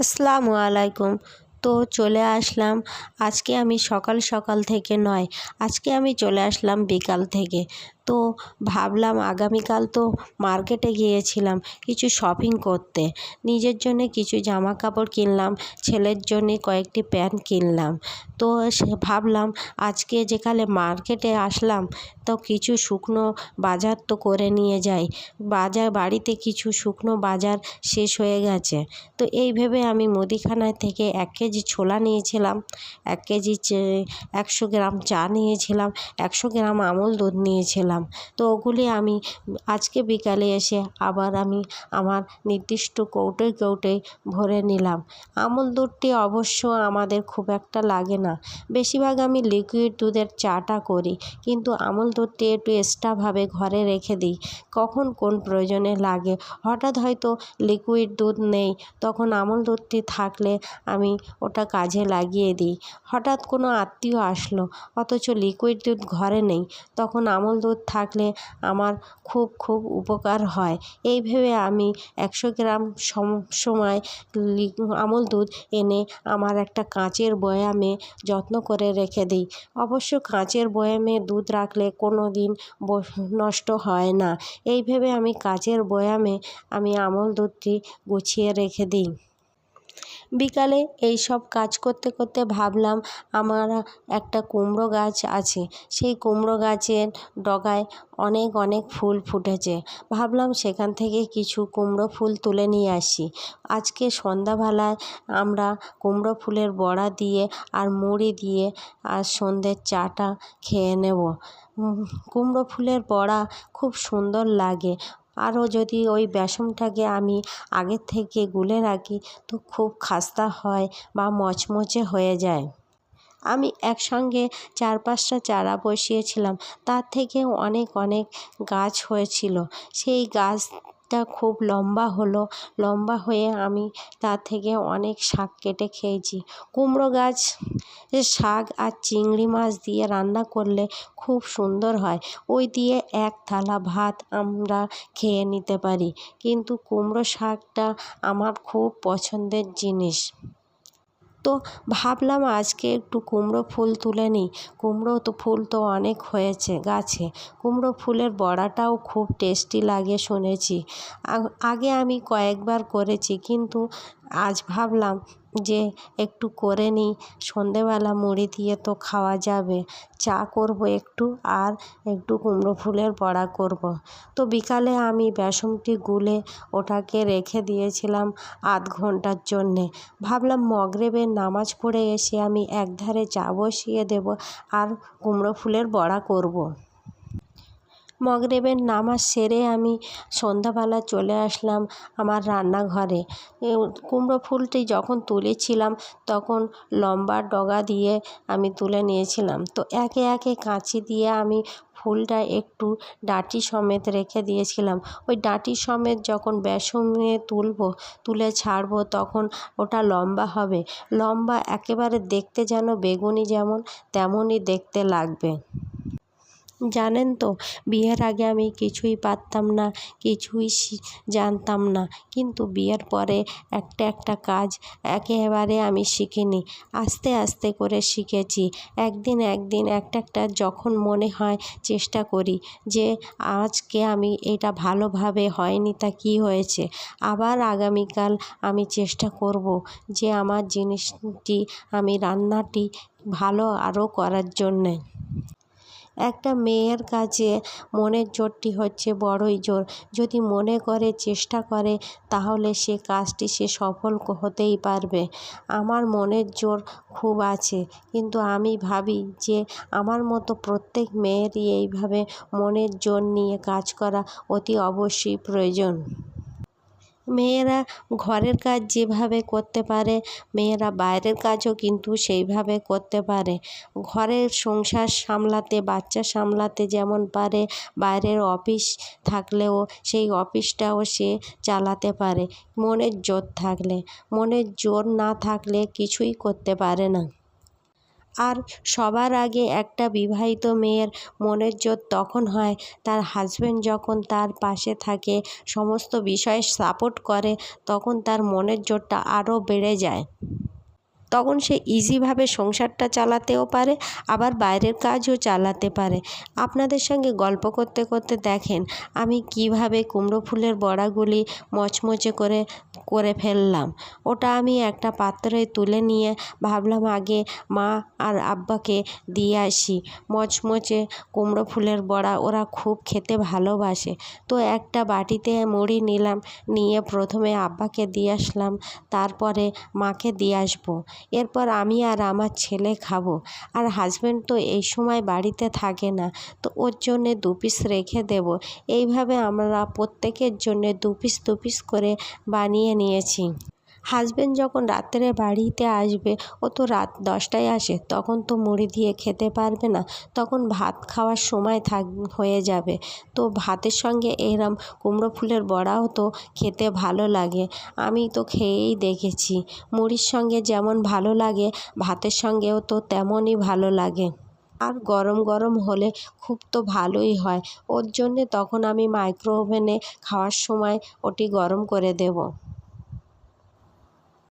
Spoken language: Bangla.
আসসালামু আলাইকুম। তো চলে আসলাম। আজকে আমি সকাল সকাল থেকে নয়, আজকে আমি চলে আসলাম বিকাল থেকে। তো ভাবলাম আগামীকাল তো মার্কেটে গিয়েছিলাম কিছু শপিং করতে। নিজের জন্যে কিছু জামা কাপড় কিনলাম, ছেলের জন্যে কয়েকটি প্যান্ট কিনলাম। তো ভাবলাম আজকে যেকালে মার্কেটে আসলাম তো কিছু শুকনো বাজার তো করে নিয়ে যাই। বাড়িতে কিছু শুকনো বাজার শেষ হয়ে গেছে। তো এই ভেবে আমি মুদিখানা থেকে 1 কেজি ছোলা নিয়েছিলাম, 1 কেজি 100 গ্রাম চা নিয়েছিলাম, 100 গ্রাম আমুল দুধ নিয়েছিলাম। তো ওগুলি আমি আজকে বিকালে এসে আবার আমি আমার নির্দিষ্ট কৌটোয় কৌটোয় ভরে নিলাম। আমুল দুধটি অবশ্য আমাদের খুব একটা লাগে না, বেশিরভাগ আমি লিকুইড দুধের চাটা করি, কিন্তু আমুল দুধটি একটু এক্সট্রাভাবে ঘরে রেখে দিই। কখন কোন প্রয়োজনে লাগে, হঠাৎ হয়তো লিকুইড দুধ নেই, তখন আমুল দুধটি থাকলে আমি ওটা কাজে লাগিয়ে দিই। হঠাৎ কোনো আত্মীয় আসলো অথচ লিকুইড দুধ ঘরে নেই, তখন আমুল দুধ থাকলে আমার খুব উপকার হয়। এই ভেবে আমি 100 গ্রাম সময় আমুল দুধ এনে আমার একটা কাঁচের বয়ামে যত্ন করে রেখে দিই। অবশ্য কাঁচের বয়ামে দুধ রাখলে কোনো দিন নষ্ট হয় না। এই ভেবে আমি কাঁচের বয়ামে আমি আমুল দুধটি গুছিয়ে রেখে দিই। বিকালে এই সব কাজ করতে করতে ভাবলাম আমার একটা কুমড়ো গাছ আছে, সেই কুমড়ো গাছের ডগায় অনেক ফুল ফুটেছে। ভাবলাম সেখান থেকে কিছু কুমড়ো ফুল তুলে নিয়ে আসি। আজকে সন্ধ্যাবেলায় আমরা কুমড়ো ফুলের বড়া দিয়ে আর মুড়ি দিয়ে আর সন্ধ্যের চাটা খেয়ে নেব। কুমড়ো ফুলের বড়া খুব সুন্দর লাগে। আরও যদি ওই বেসনটাকে আমি আগের থেকে গুলে রাখি তো খুব খাস্তা হয় বা মচমচে হয়ে যায়। আমি একসঙ্গে 4-5টা চারা বসিয়েছিলাম, তার থেকে অনেক গাছ হয়েছিল। সেই গাছটা খুব লম্বা হলো, লম্বা হয়ে আমি তার থেকে অনেক শাক কেটে খেয়েছি। কুমড়ো গাছ শাক আর চিংড়ি মাছ দিয়ে রান্না করলে খুব সুন্দর হয়। ওই দিয়ে 1 থালা ভাত আমরা খেয়ে নিতে পারি। কিন্তু কুমড়ো শাকটা আমার খুব পছন্দের জিনিস। তো ভাবলাম আজকে একটু কুমড়ো ফুল তুলে নিই। কুমড়ো ফুল তো অনেক হয়েছে গাছে। কুমড়ো ফুলের বড়াটাও খুব টেস্টি লাগে শুনেছি। আগে আমি কয়েকবার করেছি, কিন্তু আজ ভাবলাম যে একটু করে নিই, সন্ধেবেলা মুড়ি দিয়ে তো খাওয়া যাবে। চা করব একটু আর একটু কুমড়ো ফুলের বড়া করব। তো বিকালে আমি বেসনটি গুলে ওটাকে রেখে দিয়েছিলাম আধ ঘন্টার জন্যে। ভাবলাম মগরিবের নামাজ পড়ে এসে আমি একধারে চা বসিয়ে দেব আর কুমড়ো ফুলের বড়া করব। মগরিবের নামাজ সেরে আমি সন্ধ্যাবেলা চলে আসলাম আমার রান্নাঘরে। কুমড়ো ফুলটি যখন তুলেছিলাম তখন লম্বা ডগা দিয়ে আমি তুলে নিয়েছিলাম। তো একে একে কাঁচি দিয়ে আমি ফুলটা একটু ডাঁটি সমেত রেখে দিয়েছিলাম। ওই ডাঁটি সমেত যখন বেসনে তুলে ছাড়বো তখন ওটা লম্বা হবে। লম্বা একেবারে দেখতে যেন বেগুনি যেমন তেমনই দেখতে লাগবে। জানেন তো, বিয়ের আগে আমি কিছুই পারতাম না, কিছুই জানতাম না, কিন্তু বিয়ের পরে একটা কাজ একেবারে আমি শিখিনি। আস্তে করে শিখেছি। একদিন একটা যখন মনে হয় চেষ্টা করি যে আজকে আমি এটা ভালোভাবে হয়নি তা কী হয়েছে, আবার আগামীকাল আমি চেষ্টা করব যে আমার জিনিসটি আমি রান্নাটি ভালো আরও করার জন্যে। একটা মেয়ের কাছে মনের জোরটি হচ্ছে বড়ই জোর। যদি মনে করে চেষ্টা করে তাহলে সে কাজটি সে সফল হতেই পারবে। আমার মনের জোর খুব আছে, কিন্তু আমি ভাবি যে আমার মতো প্রত্যেক মেয়েরই এইভাবে মনের জোর নিয়ে কাজ করা অতি অবশ্যই প্রয়োজন। মেয়েরা ঘরের কাজ যেভাবে করতে পারে, মেয়েরা বাইরের কাজও কিন্তু সেইভাবে করতে পারে। ঘরের সংসার সামলাতে, বাচ্চা সামলাতে যেমন পারে, বাইরের অফিস থাকলেও সেই অফিসটাও সে চালাতে পারে মনের জোর থাকলে। মনের জোর না থাকলে কিছুই করতে পারে না। আর সবার আগে একটা বিবাহিত মেয়ের মনের জোর তখন হয় তার হাজবেন্ড যখন তার পাশে থাকে, সমস্ত বিষয়ে সাপোর্ট করে, তখন তার মনের জোরটা আরও বেড়ে যায়। তখন সে ইজিভাবে সংসারটা চালাতেও পারে, আবার বাইরের কাজও চালাতে পারে। আপনাদের সঙ্গে গল্প করতে করতে দেখেন আমি কিভাবে কুমড়ো ফুলের বড়াগুলি মচমচে করে করে ফেললাম। ওটা আমি একটা পাত্রে তুলে নিয়ে ভাবলাম আগে মা আর আব্বাকে দিয়ে আসি। মচমচে কুমড়ো ফুলের বড়া ওরা খুব খেতে ভালোবাসে। তো একটা বাটিতে মুড়ি নিলাম, নিয়ে প্রথমে আব্বাকে দিয়ে আসলাম, তারপরে মাকে দিয়ে আসবো। এরপর আমি আর আমার ছেলে খাবো। আর হাজবেন্ড তো এই সময় বাড়িতে থাকে না, তো ওর জন্যে 2 পিস রেখে দেবো। এইভাবে আমরা প্রত্যেকের জন্যে 2 পিস 2 পিস করে বানিয়ে নিয়েছি। হাজবেন্ড যখন রাত্রে বাড়িতে আসবে, ও তো রাত 10টায় আসে, তখন তো মুড়ি দিয়ে খেতে পারবে না, তখন ভাত খাওয়ার সময় হয়ে যাবে। তো ভাতের সঙ্গে এরম কুমড়ো ফুলের বড়াও তো খেতে ভালো লাগে। আমি তো খেয়েই দেখেছি, মুড়ির সঙ্গে যেমন ভালো লাগে ভাতের সঙ্গেও তো তেমনই ভালো লাগে। আর গরম গরম হলে খুব তো ভালোই হয়। ওর জন্যে তখন আমি মাইক্রো ওভেনে খাওয়ার সময় ওটি গরম করে দেবো।